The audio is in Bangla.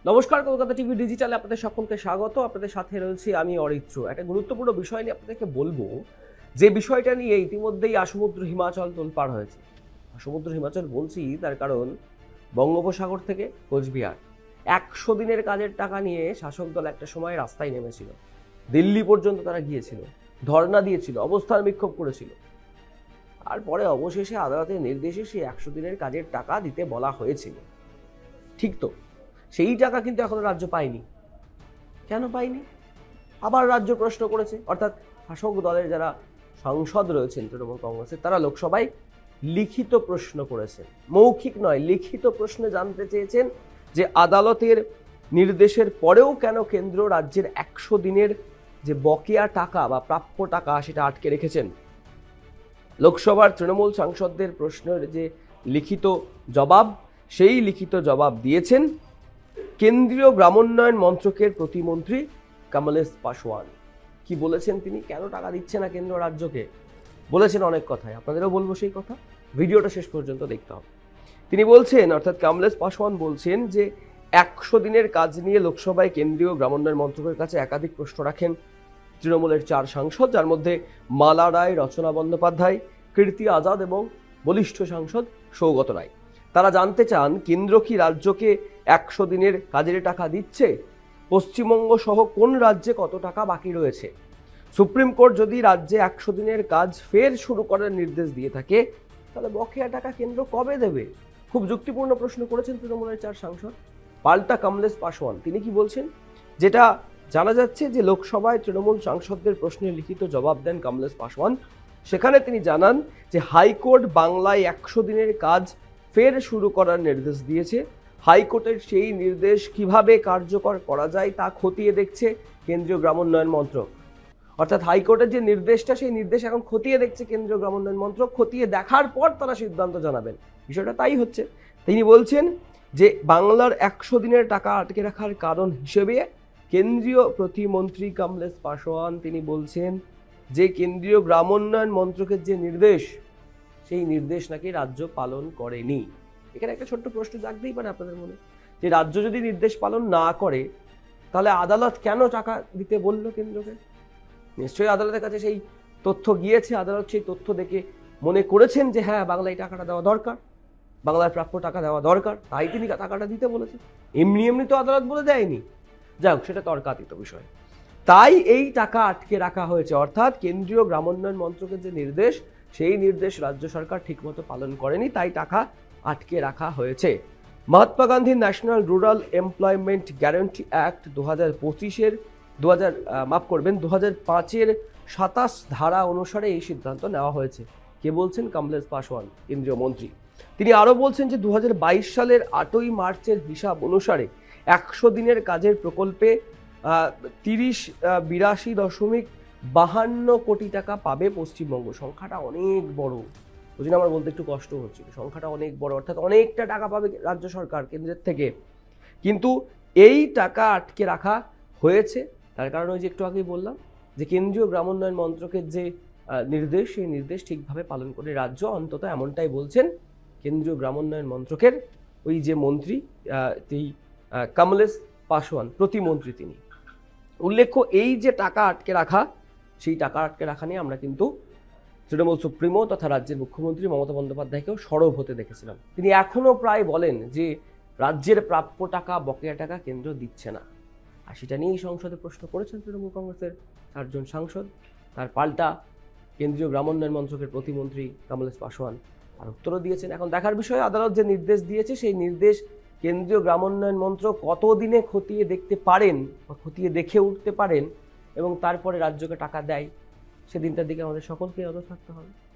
নমস্কার, কলকাতা টিভি ডিজিটালে আপনাদের সকলকে স্বাগত। আপনাদের সাথে রয়েছি আমি অরিত্র। একটা গুরুত্বপূর্ণ বিষয় নিয়ে আপনাদেরকে বলবো, যে বিষয়টা নিয়ে ইতিমধ্যেই আসমুদ্র হিমাচল তোলপাড় হয়েছে। আসমুদ্র হিমাচল বলছি তার কারণ বঙ্গোপসাগর থেকে কোচবিহার 100 দিনের কাজের টাকা নিয়ে শাসক দল একটা সময় রাস্তায় নেমেছিল। দিল্লি পর্যন্ত তারা গিয়েছিল, ধর্ণা দিয়েছিল, অবস্থান বিক্ষোভ করেছিল। আর পরে অবশেষে আদালতের নির্দেশে সেই 100 দিনের কাজের টাকা দিতে বলা হয়েছিল। ঠিক তো, সেই টাকা কিন্তু এখনো রাজ্য পায়নি। কেন পায়নি? আবার রাজ্য প্রশ্ন করেছে, অর্থাৎ শাসক দলের যারা সাংসদ রয়েছেন তৃণমূল কংগ্রেসের, তারা লোকসভায় লিখিত প্রশ্ন করেছেন। মৌখিক নয়, লিখিত প্রশ্নে জানতে চেয়েছেন যে আদালতের নির্দেশের পরেও কেন কেন্দ্র রাজ্যের 100 দিনের যে বকেয়া টাকা বা প্রাপ্য টাকা সেটা আটকে রেখেছেন। লোকসভার তৃণমূল সাংসদদের প্রশ্নের যে লিখিত জবাব, সেই লিখিত জবাব দিয়েছেন কেন্দ্রীয় গ্রামোন্নয়ন মন্ত্রকের প্রতিমন্ত্রী কমলেশ পাসওয়ান। কি বলেছেন তিনি? কেন টাকা দিচ্ছে না কেন্দ্র রাজ্যকে? বলেছেন অনেক কথাই, আপনাদেরও বলবো সেই কথা। ভিডিওটা শেষ পর্যন্ত দেখতে হবে। তিনি বলছেন, অর্থাৎ কমলেশ পাসওয়ান বলছেন যে 100 দিনের কাজ নিয়ে লোকসভায় কেন্দ্রীয় গ্রামোন্নয়ন মন্ত্রকের কাছে একাধিক প্রশ্ন রাখেন তৃণমূলের 4 সাংসদ, যার মধ্যে মালা রায়, রচনা বন্দ্যোপাধ্যায়, কীর্তি আজাদ এবং বলিষ্ঠ সাংসদ সৌগত রায়। তারা জানতে চান কেন্দ্র কি রাজ্যকে 100 দিনের কাজের টাকা দিচ্ছে, পশ্চিমবঙ্গ সহ কোন রাজ্যে কত টাকা বাকি রয়েছে। সুপ্রিম কোর্ট যদি রাজ্যে 100 দিনের কাজ ফের শুরু করার নির্দেশ দিয়ে থাকে, তাহলে বকেয়া টাকা কেন্দ্র কবে দেবে? খুব যুক্তিপূর্ণ প্রশ্ন করেছেন তৃণমূলের 4 সাংসদ। পাল্টা কমলেশ পাসওয়ান তিনি কি বলছেন, যেটা জানা যাচ্ছে যে লোকসভায় তৃণমূল সাংসদদের প্রশ্নের লিখিত জবাব দেন কমলেশ পাসওয়ান। সেখানে তিনি জানান যে হাইকোর্ট বাংলায় 100 দিনের কাজ ফের শুরু করার নির্দেশ দিয়েছে। হাইকোর্টের সেই নির্দেশ কিভাবে কার্যকর করা যায় তা খতিয়ে দেখছে কেন্দ্রীয় গ্রামোন্নয়ন মন্ত্রক। অর্থাৎ হাইকোর্টের যে নির্দেশটা, সেই নির্দেশ এখন খতিয়ে দেখছে কেন্দ্রীয় গ্রামোন্নয়ন মন্ত্রক। খতিয়ে দেখার পর তারা সিদ্ধান্ত জানাবেন। বিষয়টা তাই হচ্ছে। তিনি বলছেন যে বাংলার 100 দিনের টাকা আটকে রাখার কারণ হিসেবে কেন্দ্রীয় প্রতিমন্ত্রী কমলেশ পাসওয়ান তিনি বলছেন যে কেন্দ্রীয় গ্রামোন্নয়ন মন্ত্রকের যে নির্দেশ, সেই নির্দেশ নাকি রাজ্য পালন করেনি। এখানে একটা ছোট্ট প্রশ্ন জাগতেই পারে আপনাদের মনে, যে রাজ্য যদি নির্দেশ পালন না করে, তাহলে আদালত কেন টাকা দিতে বলল কেন্দ্রকে? নিশ্চয়ই আদালতের কাছে সেই তথ্য গিয়েছে। আদালত সেই তথ্য দেখে মনে করেছেন যে হ্যাঁ, বাংলায় টাকাটা দেওয়া দরকার, বাংলার প্রাপ্য টাকা দেওয়া দরকার, তাই তিনি টাকাটা দিতে বলেছেন। এমনি এমনি তো আদালত বলে দেয়নি। যাই হোক, সেটা তর্কাতীত বিষয়। তাই এই টাকা আটকে রাখা হয়েছে, অর্থাৎ কেন্দ্রীয় গ্রামোন্নয়ন মন্ত্রকের যে নির্দেশ, সেই নির্দেশ রাজ্য সরকার ঠিকমতো পালন করেনি, তাই টাকা আটকে রাখা হয়েছে। Mahatma Gandhi national rural employment guarantee act 2025-এর 2005-এর 27 ধারা অনুসারে এই সিদ্ধান্ত নেওয়া হয়েছে। কে বলছেন? কমলেশ পাসওয়ান, কেন্দ্রীয় মন্ত্রী। তিনি আরও বলছেন যে 2022 সালের 8ই মার্চের হিসাব অনুসারে 100 দিনের কাজের প্রকল্পে 82.52 কোটি টাকা পাবে পশ্চিমবঙ্গ। সংখ্যাটা অনেক বড়, ওই জন্য আমার বলতে একটু কষ্ট হচ্ছিল। সংখ্যাটা অনেক বড়, অর্থাৎ অনেকটা টাকা পাবে রাজ্য সরকার কেন্দ্রের থেকে। কিন্তু এই টাকা আটকে রাখা হয়েছে তার কারণ ওই যে একটু আগেই বললাম যে কেন্দ্রীয় গ্রামোন্নয়ন মন্ত্রকের যে নির্দেশ, সেই নির্দেশ ঠিকভাবে পালন করে রাজ্য, অন্তত এমনটাই বলছেন কেন্দ্রীয় গ্রামোন্নয়ন মন্ত্রকের ওই যে মন্ত্রী, কমলেশ পাসওয়ান, প্রতিমন্ত্রী তিনি। উল্লেখ্য, এই যে টাকা আটকে রাখা, সেই টাকা আটকে রাখা নিয়ে আমরা কিন্তু তৃণমূল সুপ্রিমো তথা রাজ্যের মুখ্যমন্ত্রী মমতা বন্দ্যোপাধ্যায়কেও সরব হতে দেখেছিলাম। তিনি এখনো প্রায় বলেন যে রাজ্যের প্রাপ্য টাকা, বকেয়া টাকা কেন্দ্র দিচ্ছে না। আর সেটা নিয়েই সংসদে প্রশ্ন করেছেন তৃণমূল কংগ্রেসের 4 জন সাংসদ। তার পাল্টা কেন্দ্রীয় গ্রামোন্নয়ন মন্ত্রকের প্রতিমন্ত্রী কমলেশ পাসওয়ান তার উত্তরও দিয়েছেন। এখন দেখার বিষয়, আদালত যে নির্দেশ দিয়েছে, সেই নির্দেশ কেন্দ্রীয় গ্রামোন্নয়ন মন্ত্রক কতদিনে খতিয়ে দেখতে পারেন বা খতিয়ে দেখে উঠতে পারেন এবং তারপরে রাজ্যকে টাকা দেয়, সেদিনটার দিকে আমাদের সকলকে নজর থাকতে হবে।